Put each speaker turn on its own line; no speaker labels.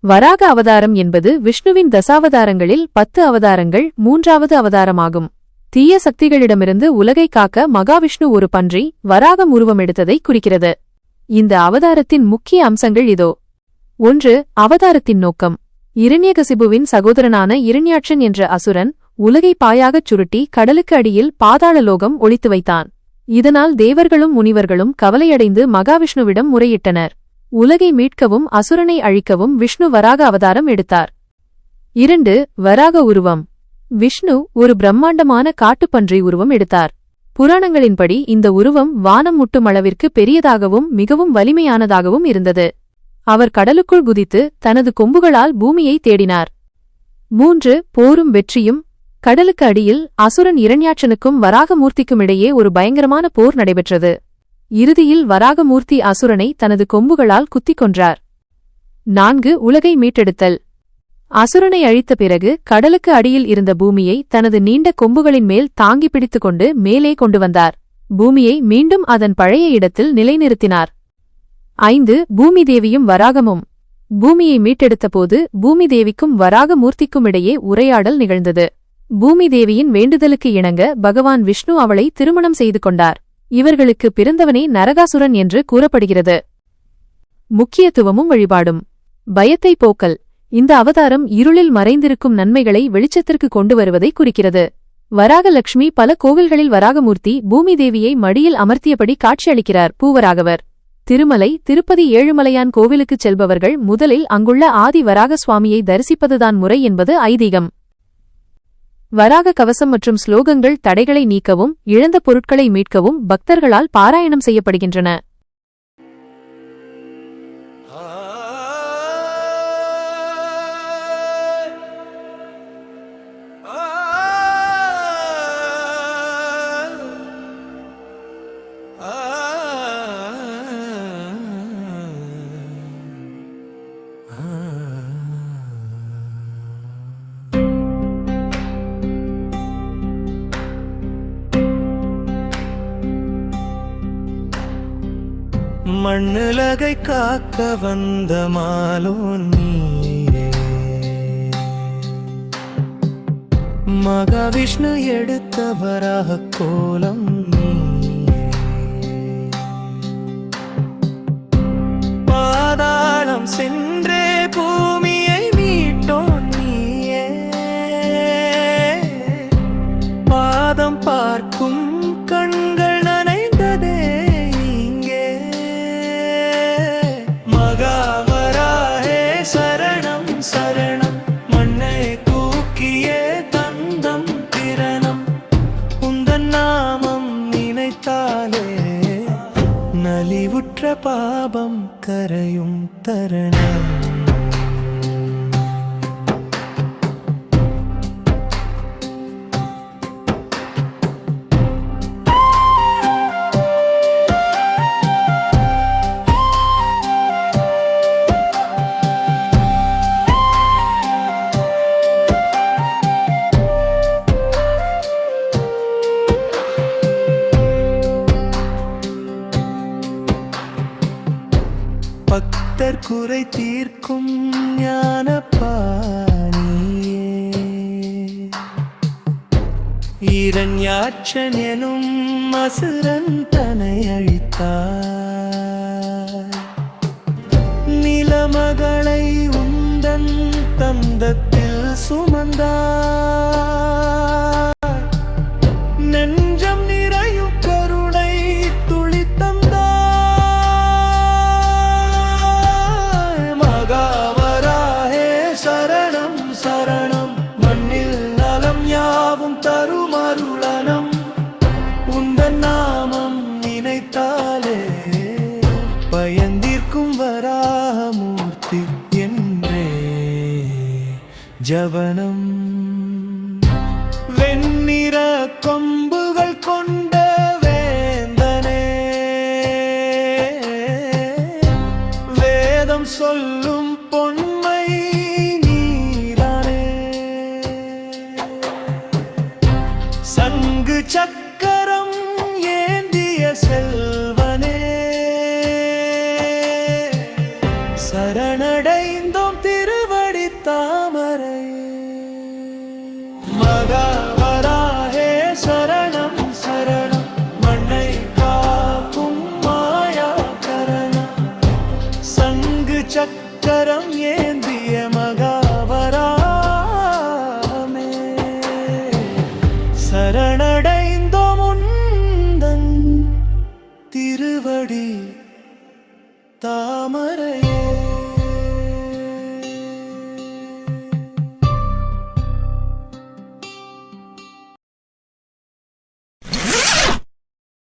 வராக அவதாரம் என்பது விஷ்ணுவின் தசாவதாரங்களில் 10 அவதாரங்கள் 3வது அவதாரமாகும். தீய சக்திகளிடமிருந்து உலகை காக்க மகாவிஷ்ணு ஒரு பன்றி வராகம் உருவமெடுத்ததை குறிக்கிறது. இந்த அவதாரத்தின் முக்கிய அம்சங்கள் இதோ. 1. அவதாரத்தின் நோக்கம். இரண்யகசிபுவின் சகோதரனான இரண்யாட்சன் என்ற அசுரன் உலகை பாயாகச் சுருட்டி கடலுக்கு அடியில் பாதாளலோகம் ஒளித்து வைத்தான். இதனால் தேவர்களும் முனிவர்களும் கவலையடைந்து மகாவிஷ்ணுவிடம் முறையிட்டனர். உலகை மீட்கவும் அசுரனை அழிக்கவும் விஷ்ணு வராக அவதாரம் எடுத்தார். 2. வராக உருவம். விஷ்ணு ஒரு பிரம்மாண்டமான காட்டுப்பன்றி உருவம் எடுத்தார். புராணங்களின்படி இந்த உருவம் வானம் முட்டும் அளவிற்கு பெரியதாகவும் மிகவும் வலிமையானதாகவும் இருந்தது. அவர் கடலுக்குள் குதித்து தனது கொம்புகளால் பூமியை தேடினார். 3. போரும் வெற்றியும். கடலுக்கு அடியில் அசுரன் இரண்யாட்சனுக்கும் வராகமூர்த்திக்கும் இடையே ஒரு பயங்கரமான போர் நடைபெற்றது. இறுதியில் வராகமூர்த்தி அசுரனை தனது கொம்புகளால் குத்திக் கொன்றார். 4. உலகை மீட்டெடுத்தல். அசுரனை அழித்த பிறகு கடலுக்கு அடியில் இருந்த பூமியை தனது நீண்ட கொம்புகளின் மேல் தாங்கி பிடித்துக்கொண்டு மேலே கொண்டு வந்தார். பூமியை மீண்டும் அதன் பழைய இடத்தில் நிலைநிறுத்தினார். 5. பூமி தேவியும் வராகமும். பூமியை மீட்டெடுத்தபோது பூமி தேவிக்கும் வராகமூர்த்திக்கும் இடையே உரையாடல் நிகழ்ந்தது. பூமி தேவியின் வேண்டுதலுக்கு இணங்க பகவான் விஷ்ணு அவளை திருமணம் செய்து கொண்டார். இவர்களுக்கு பிறந்தவனே நரகாசுரன் என்று கூறப்படுகிறது. முக்கியத்துவமும் வழிபாடும். பயத்தை போக்கல். இந்த அவதாரம் இருளில் மறைந்திருக்கும் நன்மைகளை வெளிச்சத்திற்கு கொண்டு வருவதை குறிக்கிறது. வராகலட்சுமி பல கோவில்களில் வராகமூர்த்தி பூமி தேவியை மடியில் அமர்த்தியபடி காட்சியளிக்கிறார். பூவராகவர். திருமலை திருப்பதி ஏழுமலையான் கோவிலுக்குச் செல்பவர்கள் முதலில் அங்குள்ள ஆதி வராக சுவாமியை தரிசிப்பதுதான் முறை என்பது ஐதீகம். வராக கவசம் மற்றும் ஸ்லோகங்கள் தடைகளை நீக்கவும் இழந்த பொருட்களை மீட்கவும் பக்தர்களால் பாராயணம் செய்யப்படுகின்றன.
மண்ணுலகை காக்க வந்த மாலோன் நீயே, மகாவிஷ்ணு எடுத்தவராக கோலம் நீயே. பாதாளம் சென்றே பூமியை மீட்டோன் நீயே, பாதம் பார்க்கும் கண்கள் நனைந்ததே இங்கே. மகாவராஹே சரணம் சரணம், மண்ணை தூக்கியே தந்தம் திரணம். உந்தன் நாமம் நினைத்தாலே நலிவுற்ற பாபம் கரையும் தரணம். பக்தர் குறை தீர்க்கும் ஞானபாணியே, இரண்யாட்சன் எனும் அசுரன் தன்னை அழித்தார். நிலமகளை உந்தன் தந்தத்தில் சுமந்தார். நெஞ்சம் நிறையும் கருணை துளி தந்தார். மகாவராஹே சரணம் சரணம், மண்ணில் நலம் யாவும் தரும் அருளனம். உந்தன் நாமம் நினைத்தாலே பயந்தீர்க்கும் வராகமூர்த்தி என்றே ஜபனம். வெண்ணிற கொம்புகள் கொண்ட வேந்தனே, வேதம் சொல்லும் பொன்மை நீதானே. சங்கு சக்கரம் ஏந்திய செல்வனே, சரணடைந்தோம் திரு தாமரையே